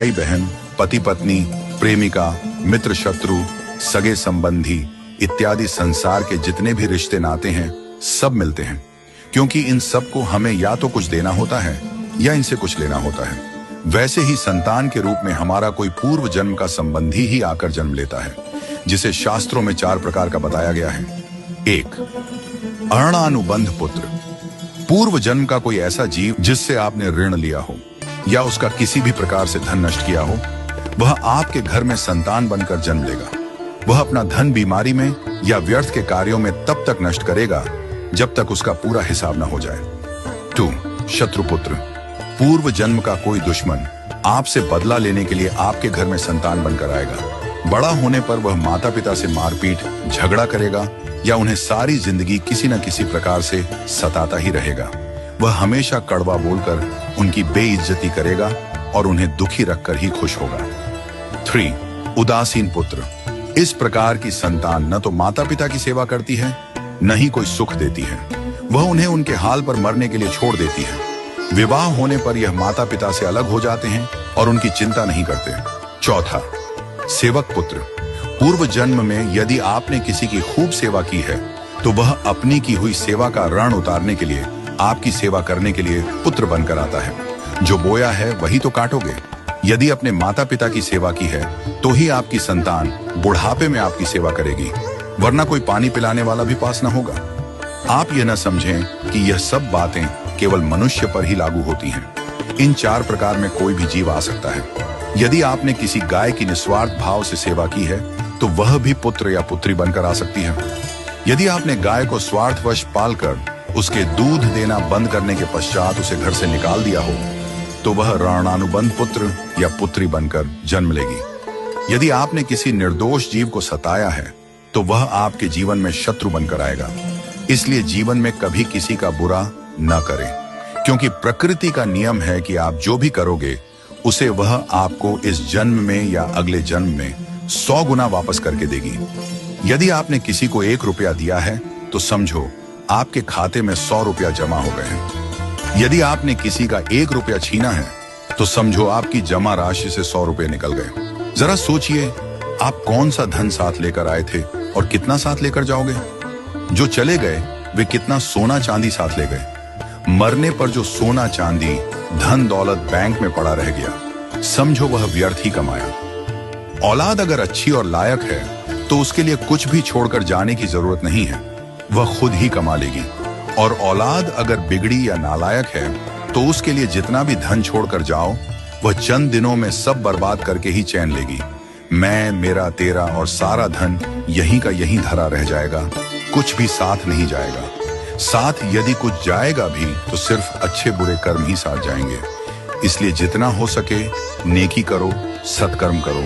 भाई बहन, पति पत्नी, प्रेमिका, मित्र शत्रु, सगे संबंधी इत्यादि संसार के जितने भी रिश्ते नाते हैं सब मिलते हैं, क्योंकि इन सब को हमें या तो कुछ देना होता है या इनसे कुछ लेना होता है। वैसे ही संतान के रूप में हमारा कोई पूर्व जन्म का संबंधी ही आकर जन्म लेता है, जिसे शास्त्रों में 4 प्रकार का बताया गया है। 1. अरणानुबंध पुत्र। पूर्व जन्म का कोई ऐसा जीव जिससे आपने ऋण लिया हो या उसका किसी भी प्रकार से धन नष्ट किया हो, वह आपके घर में संतान बनकर जन्म लेगा। वह अपना धन बीमारी में या व्यर्थ के कार्यों में तब तक नष्ट करेगा जब तक उसका पूरा हिसाब न हो जाए। 2. शत्रुपुत्र। पूर्व जन्म का कोई दुश्मन आपसे बदला लेने के लिए आपके घर में संतान बनकर आएगा। बड़ा होने पर वह माता पिता से मारपीट, झगड़ा करेगा या उन्हें सारी जिंदगी किसी न किसी प्रकार से सताता ही रहेगा। वह हमेशा कड़वा बोलकर उनकी बेइज्जती करेगा और उन्हें दुखी रखकर ही खुश होगा। 3. उदासीन पुत्र। इस प्रकार की संतान न तो माता पिता की सेवा करती है, न ही कोई सुख देती है। वह उन्हें उनके हाल पर मरने के लिए छोड़ देती है। विवाह होने पर यह माता पिता से अलग हो जाते हैं और उनकी चिंता नहीं करते। 4. सेवक पुत्र। पूर्व जन्म में यदि आपने किसी की खूब सेवा की है तो वह अपनी की हुई सेवा का ऋण उतारने के लिए आपकी सेवा करने के लिए पुत्र बनकर आता है। जो बोया है वही तो काटोगे। यदि अपने माता पिता की सेवा की है तो ही आपकी संतान बुढ़ापे में आपकी सेवा करेगी, वरना कोई पानी पिलाने वाला भी पास न होगा। आप यह न समझें कि यह सब बातें केवल मनुष्य पर ही लागू होती हैं। इन 4 प्रकार में कोई भी जीव आ सकता है। यदि आपने किसी गाय की निस्वार्थ भाव से सेवा की है तो वह भी पुत्र या पुत्री बनकर आ सकती है। यदि आपने गाय को स्वार्थवश पालकर उसके दूध देना बंद करने के पश्चात उसे घर से निकाल दिया हो तो वह ऋणानुबंध पुत्र या पुत्री बनकर जन्म लेगी। यदि आपने किसी निर्दोष जीव को सताया है तो वह आपके जीवन में शत्रु बनकर आएगा। इसलिए जीवन में कभी किसी का बुरा न करें, क्योंकि प्रकृति का नियम है कि आप जो भी करोगे उसे वह आपको इस जन्म में या अगले जन्म में 100 गुना वापस करके देगी। यदि आपने किसी को 1 रुपया दिया है तो समझो आपके खाते में 100 रुपया जमा हो गए हैं। यदि आपने किसी का 1 रुपया छीना है तो समझो आपकी जमा राशि से 100 रुपये निकल गए। जरा सोचिए, आप कौन सा धन साथ लेकर आए थे और कितना साथ लेकर जाओगे। जो चले गए वे कितना सोना चांदी साथ ले गए। मरने पर जो सोना चांदी धन दौलत बैंक में पड़ा रह गया, समझो वह व्यर्थ ही कमाया। औलाद अगर अच्छी और लायक है तो उसके लिए कुछ भी छोड़कर जाने की जरूरत नहीं है, वह खुद ही कमा लेगी। और औलाद अगर बिगड़ी या नालायक है तो उसके लिए जितना भी धन छोड़कर जाओ वह चंद दिनों में सब बर्बाद करके ही चैन लेगी। मैं, मेरा, तेरा और सारा धन यहीं का यहीं धरा रह जाएगा, कुछ भी साथ नहीं जाएगा। साथ यदि कुछ जाएगा भी तो सिर्फ अच्छे बुरे कर्म ही साथ जाएंगे। इसलिए जितना हो सके नेकी करो, सत्कर्म करो।